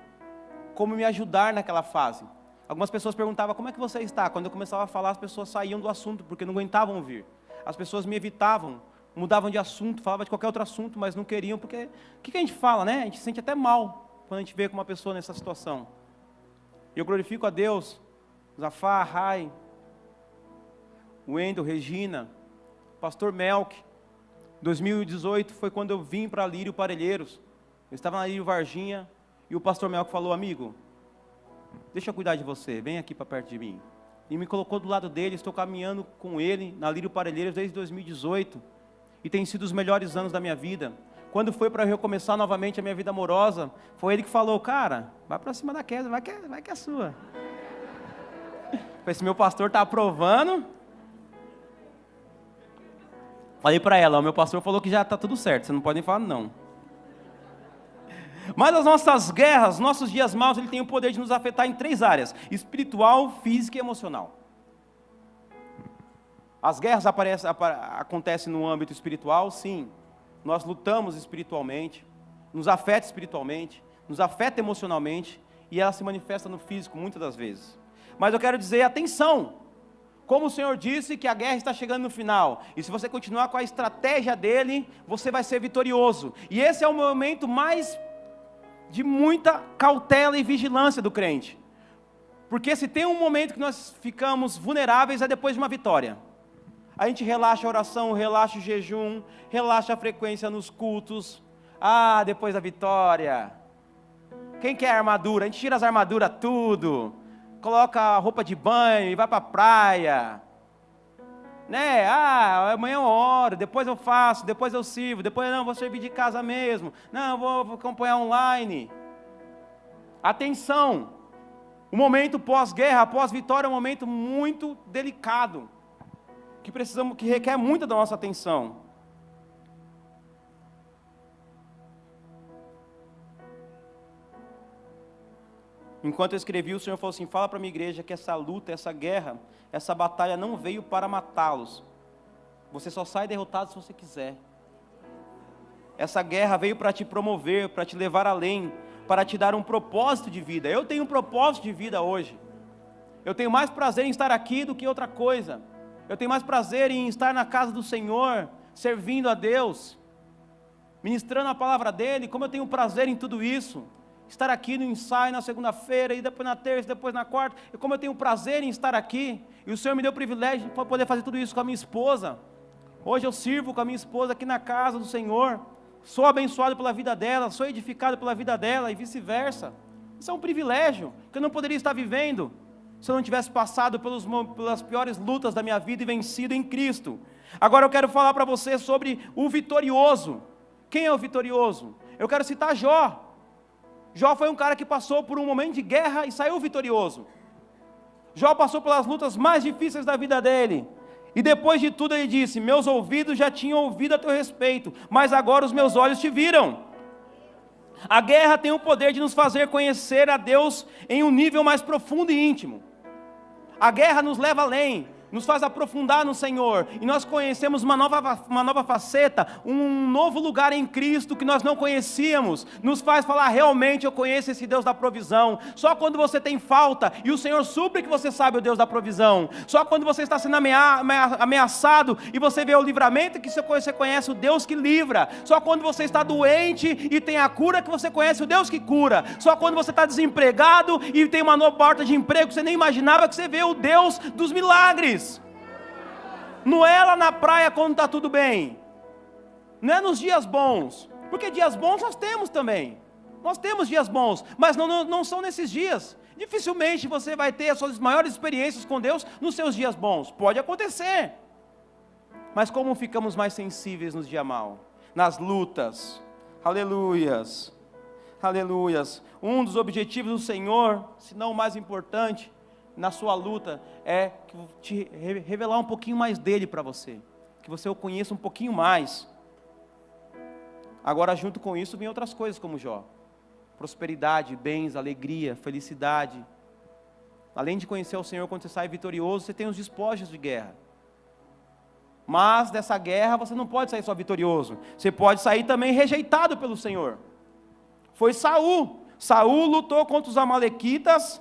me ajudar naquela fase. Algumas pessoas perguntavam, como é que você está? Quando eu começava a falar, as pessoas saíam do assunto, porque não aguentavam ouvir. As pessoas me evitavam, mudavam de assunto, falavam de qualquer outro assunto, mas não queriam, porque o que a gente fala, né? A gente se sente até mal quando a gente vê com uma pessoa nessa situação. E eu glorifico a Deus, Zafá, Rai, Wendel, Regina, Pastor Melk. 2018 foi quando eu vim para Lírio Parelheiros. Eu estava na Lírio Varginha e o Pastor Melk falou, amigo, deixa eu cuidar de você, vem aqui para perto de mim. E me colocou do lado dele, estou caminhando com ele na Lírio Parelheiros desde 2018. E tem sido os melhores anos da minha vida. Quando foi para eu recomeçar novamente a minha vida amorosa, foi ele que falou, cara, vai para cima da Kézia, vai que é sua. Se meu pastor está aprovando, Falei para ela, o meu pastor falou que já está tudo certo, vocês não podem falar não. Mas as nossas guerras, nossos dias maus, ele tem o poder de nos afetar em 3 áreas: espiritual, física e emocional. As guerras acontecem no âmbito espiritual, sim. Nós lutamos espiritualmente, nos afeta espiritualmente, nos afeta emocionalmente, e ela se manifesta no físico muitas das vezes. Mas eu quero dizer, atenção, como o Senhor disse que a guerra está chegando no final, e se você continuar com a estratégia dele, você vai ser vitorioso. E esse é o momento mais de muita cautela e vigilância do crente. Porque se tem um momento que nós ficamos vulneráveis, é depois de uma vitória. A gente relaxa a oração, relaxa o jejum, relaxa a frequência nos cultos. Ah, depois da vitória. Quem quer armadura? A gente tira as armaduras tudo, coloca a roupa de banho e vai para a praia. Né? Ah, amanhã eu oro, depois eu faço, depois eu sirvo, depois não, vou servir de casa mesmo. Não, vou acompanhar online. Atenção! O momento pós-guerra, pós-vitória é um momento muito delicado, que requer muito da nossa atenção. Enquanto eu escrevi, o Senhor falou assim: fala para a minha igreja que essa luta, essa guerra, essa batalha não veio para matá-los. Você só sai derrotado se você quiser. Essa guerra veio para te promover, para te levar além, para te dar um propósito de vida. Eu tenho um propósito de vida hoje. Eu tenho mais prazer em estar aqui do que outra coisa. Eu tenho mais prazer em estar na casa do Senhor, servindo a Deus, ministrando a palavra dEle. Como eu tenho prazer em tudo isso. Estar aqui no ensaio na segunda-feira, e depois na terça, depois na quarta. E como eu tenho prazer em estar aqui, e o Senhor me deu o privilégio de poder fazer tudo isso com a minha esposa. Hoje eu sirvo com a minha esposa aqui na casa do Senhor. Sou abençoado pela vida dela, sou edificado pela vida dela e vice-versa. Isso é um privilégio que eu não poderia estar vivendo se eu não tivesse passado pelas piores lutas da minha vida e vencido em Cristo. Agora eu quero falar para você sobre o vitorioso. Quem é o vitorioso? Eu quero citar Jó. Jó foi um cara que passou por um momento de guerra e saiu vitorioso. Jó passou pelas lutas mais difíceis da vida dele. E depois de tudo ele disse: meus ouvidos já tinham ouvido a teu respeito, mas agora os meus olhos te viram. A guerra tem o poder de nos fazer conhecer a Deus em um nível mais profundo e íntimo. A guerra nos leva além, nos faz aprofundar no Senhor, e nós conhecemos uma nova faceta, um novo lugar em Cristo que nós não conhecíamos, nos faz falar: realmente eu conheço esse Deus da provisão. Só quando você tem falta, e o Senhor supre, que você sabe o Deus da provisão. Só quando você está sendo ameaçado, e você vê o livramento, que você conhece o Deus que livra. Só quando você está doente, e tem a cura, que você conhece o Deus que cura. Só quando você está desempregado, e tem uma nova porta de emprego que você nem imaginava, que você vê o Deus dos milagres. Não é lá na praia quando está tudo bem, não é nos dias bons, porque dias bons nós temos também, nós temos dias bons, mas não são nesses dias. Dificilmente você vai ter as suas maiores experiências com Deus nos seus dias bons, pode acontecer, mas como ficamos mais sensíveis nos dias maus, nas lutas. Aleluias, aleluias. Um dos objetivos do Senhor, se não o mais importante, na sua luta, é te revelar um pouquinho mais dele para você, que você o conheça um pouquinho mais. Agora, junto com isso, vem outras coisas como Jó: prosperidade, bens, alegria, felicidade. Além de conhecer o Senhor, quando você sai vitorioso, você tem os despojos de guerra. Mas dessa guerra você não pode sair só vitorioso, você pode sair também rejeitado pelo Senhor. Foi Saul. Saul lutou contra os amalequitas,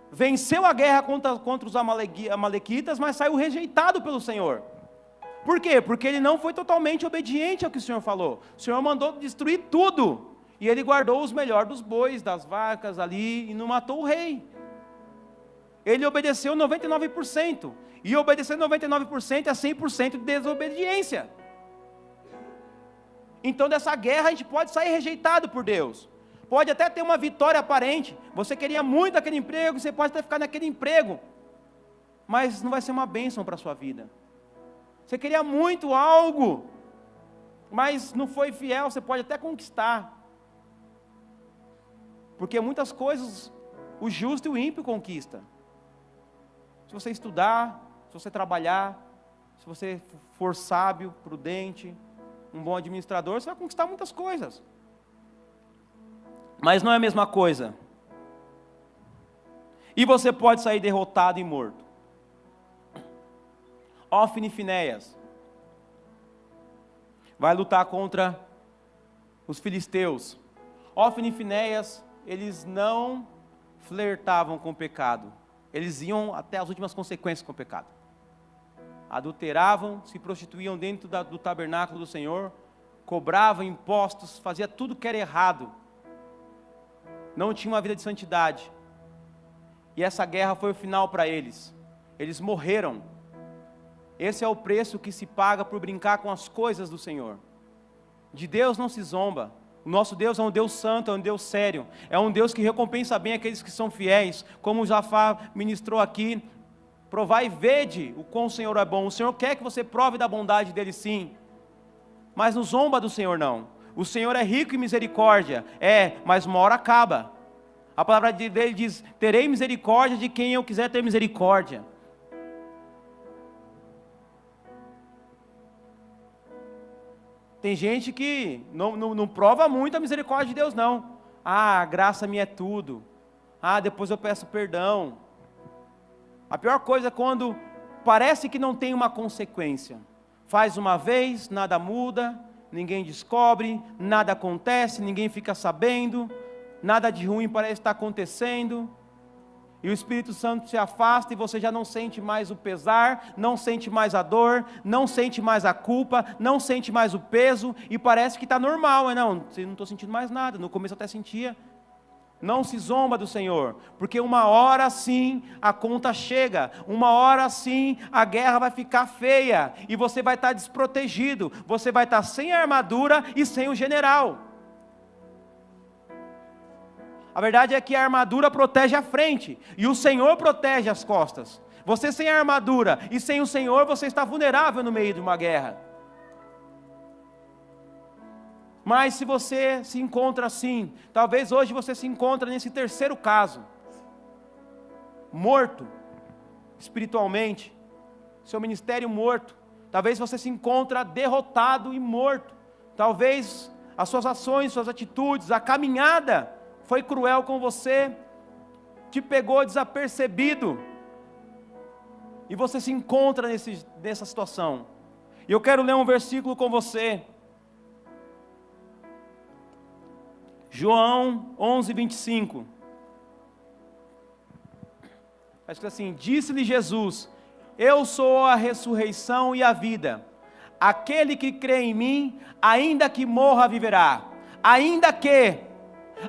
venceu a guerra contra os amalequitas, mas saiu rejeitado pelo Senhor. Por quê? Porque ele não foi totalmente obediente ao que o Senhor falou. O Senhor mandou destruir tudo, e ele guardou os melhores dos bois, das vacas ali, e não matou o rei. Ele obedeceu 99%, e obedecer 99% é 100% de desobediência. Então dessa guerra a gente pode sair rejeitado por Deus. Pode até ter uma vitória aparente, você queria muito aquele emprego, você pode até ficar naquele emprego, mas não vai ser uma bênção para a sua vida. Você queria muito algo, mas não foi fiel, você pode até conquistar. Porque muitas coisas o justo e o ímpio conquista. Se você estudar, se você trabalhar, se você for sábio, prudente, um bom administrador, você vai conquistar muitas coisas. Mas não é a mesma coisa. E você pode sair derrotado e morto. Ofni e Finéias vai lutar contra os filisteus. Ofni e Finéias, eles não flertavam com o pecado. Eles iam até as últimas consequências com o pecado. Adulteravam, se prostituíam dentro do tabernáculo do Senhor, cobravam impostos, fazia tudo que era errado. Não tinha uma vida de santidade. E essa guerra foi o final para eles. Eles morreram. Esse é o preço que se paga por brincar com as coisas do Senhor. De Deus não se zomba. O nosso Deus é um Deus santo, é um Deus sério. É um Deus que recompensa bem aqueles que são fiéis. Como o Jafá ministrou aqui, provai e vede o quão o Senhor é bom. O Senhor quer que você prove da bondade dele, sim. Mas não zomba do Senhor, não. O Senhor é rico em misericórdia. Mas uma hora acaba. A palavra dele diz, terei misericórdia de quem eu quiser ter misericórdia. Tem gente que não prova muito a misericórdia de Deus, não. A graça minha é tudo. Depois eu peço perdão. A pior coisa é quando parece que não tem uma consequência. Faz uma vez, nada muda, ninguém descobre, nada acontece, ninguém fica sabendo, nada de ruim parece estar acontecendo. E o Espírito Santo se afasta e você já não sente mais o pesar, não sente mais a dor, não sente mais a culpa, não sente mais o peso, e parece que está normal, não estou sentindo mais nada, no começo até sentia. Não se zomba do Senhor, porque uma hora sim a conta chega, uma hora sim a guerra vai ficar feia, e você vai estar desprotegido, você vai estar sem a armadura e sem o general. A verdade é que a armadura protege a frente, e o Senhor protege as costas. Você sem a armadura e sem o Senhor, você está vulnerável no meio de uma guerra. Mas se você se encontra assim, talvez hoje você se encontra nesse terceiro caso, morto, espiritualmente, seu ministério morto, talvez você se encontra derrotado e morto, talvez as suas ações, suas atitudes, a caminhada foi cruel com você, te pegou desapercebido, e você se encontra nessa situação. E eu quero ler um versículo com você, João 11:25, está escrito assim: disse-lhe Jesus, eu sou a ressurreição e a vida, aquele que crê em mim, ainda que morra, viverá. Ainda que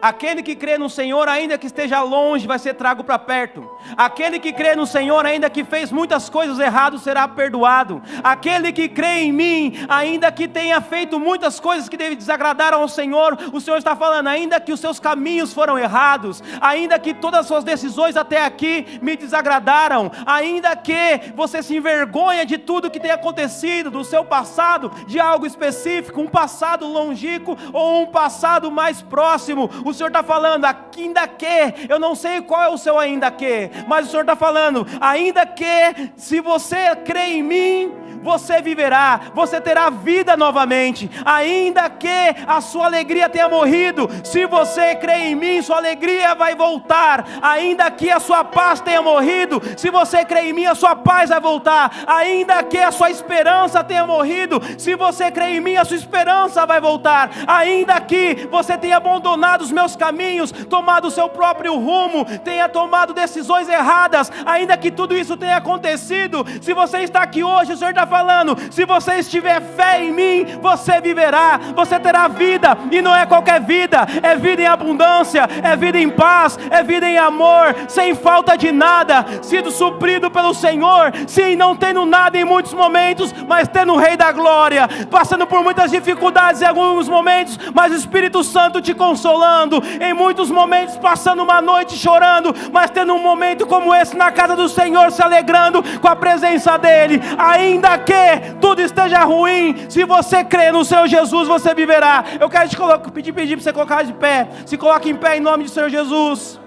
aquele que crê no Senhor, ainda que esteja longe, vai ser trago para perto. Aquele que crê no Senhor, ainda que fez muitas coisas erradas, será perdoado. Aquele que crê em mim, ainda que tenha feito muitas coisas que desagradaram ao Senhor, o Senhor está falando, ainda que os seus caminhos foram errados, ainda que todas as suas decisões até aqui me desagradaram, ainda que você se envergonha de tudo que tem acontecido, do seu passado, de algo específico, um passado longínquo ou um passado mais próximo, o Senhor está falando, ainda que, eu não sei qual é o seu ainda que, mas o Senhor está falando, ainda que, se você crê em mim, você viverá, você terá vida novamente, ainda que a sua alegria tenha morrido, se você crê em mim, sua alegria vai voltar, ainda que a sua paz tenha morrido, se você crê em mim, a sua paz vai voltar, ainda que a sua esperança tenha morrido, se você crê em mim, a sua esperança vai voltar, ainda que você tenha abandonado os meus caminhos, tomado o seu próprio rumo, tenha tomado decisões erradas, ainda que tudo isso tenha acontecido, se você está aqui hoje, o Senhor está falando, se você tiver fé em mim, você viverá, você terá vida, e não é qualquer vida, é vida em abundância, é vida em paz, é vida em amor, sem falta de nada, sido suprido pelo Senhor, sim, não tendo nada em muitos momentos, mas tendo o Rei da Glória, passando por muitas dificuldades em alguns momentos, mas o Espírito Santo te consolando, em muitos momentos passando uma noite chorando, mas tendo um momento como esse na casa do Senhor, se alegrando com a presença dEle, ainda que tudo esteja ruim, se você crê no Senhor Jesus, você viverá. Eu quero te pedir para você colocar de pé, se coloque em pé em nome do Senhor Jesus,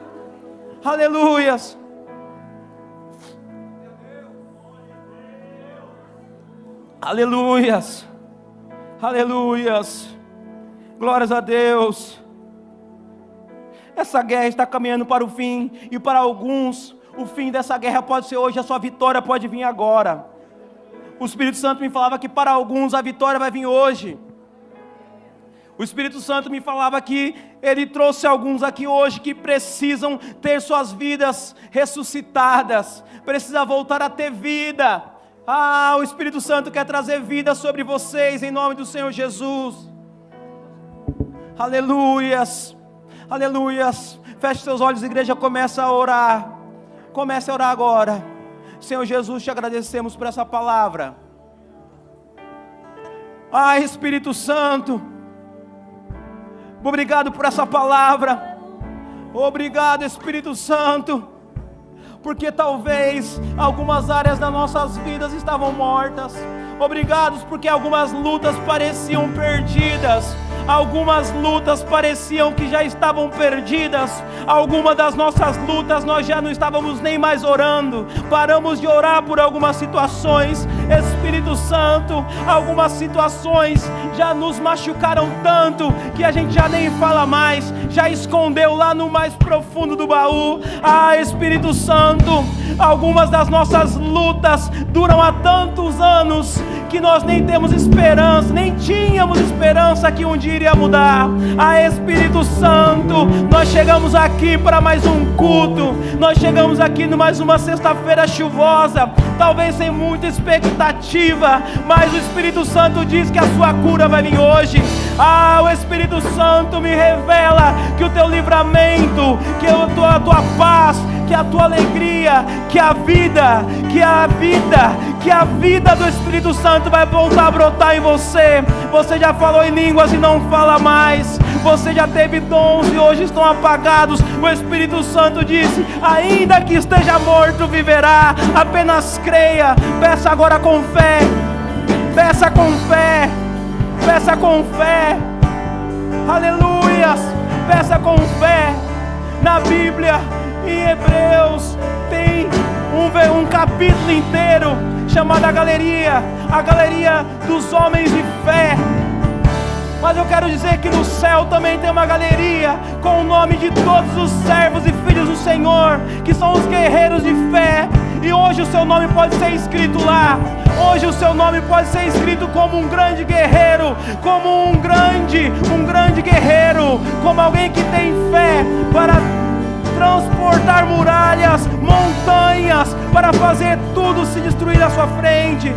aleluias. Aleluias. Aleluias. Glórias a Deus. Essa guerra está caminhando para o fim. E para alguns, o fim dessa guerra pode ser hoje. A sua vitória pode vir agora. O Espírito Santo me falava que para alguns a vitória vai vir hoje. O Espírito Santo me falava que Ele trouxe alguns aqui hoje que precisam ter suas vidas ressuscitadas, precisa voltar a ter vida. O Espírito Santo quer trazer vida sobre vocês, em nome do Senhor Jesus. Aleluias, aleluias. Feche seus olhos, igreja, começa a orar. Comece a orar agora. Senhor Jesus, te agradecemos por essa palavra. Espírito Santo, obrigado por essa palavra. Obrigado, Espírito Santo, porque talvez algumas áreas das nossas vidas estavam mortas. Obrigados porque algumas lutas pareciam perdidas. Algumas lutas pareciam que já estavam perdidas. Algumas das nossas lutas nós já não estávamos nem mais orando. Paramos de orar por algumas situações. Espírito Santo, algumas situações já nos machucaram tanto que a gente já nem fala mais, já escondeu lá no mais profundo do baú. Espírito Santo, algumas das nossas lutas duram há tantos anos que nós nem temos esperança, nem tínhamos esperança que um dia iria mudar. Espírito Santo, nós chegamos aqui para mais um culto, nós chegamos aqui em mais uma sexta-feira chuvosa, talvez sem muita expectativa, mas o Espírito Santo diz que a sua cura vai vir hoje. O Espírito Santo me revela que o teu livramento, que a tua paz, que a tua alegria, que a vida do Espírito Santo vai voltar a brotar em você. Você já falou em línguas e não fala mais. Você já teve dons e hoje estão apagados. O Espírito Santo disse: ainda que esteja morto, viverá. Apenas creia. Peça agora com fé. Peça com fé. Peça com fé. Aleluias. Peça com fé. Na Bíblia, em Hebreus, tem um capítulo inteiro chamado a galeria dos homens de fé. Mas eu quero dizer que no céu também tem uma galeria com o nome de todos os servos e filhos do Senhor, que são os guerreiros de fé. E hoje o seu nome pode ser escrito lá. Hoje o seu nome pode ser escrito como um grande guerreiro, como um grande guerreiro, como alguém que tem fé para transportar muralhas, montanhas, para fazer tudo se destruir à sua frente.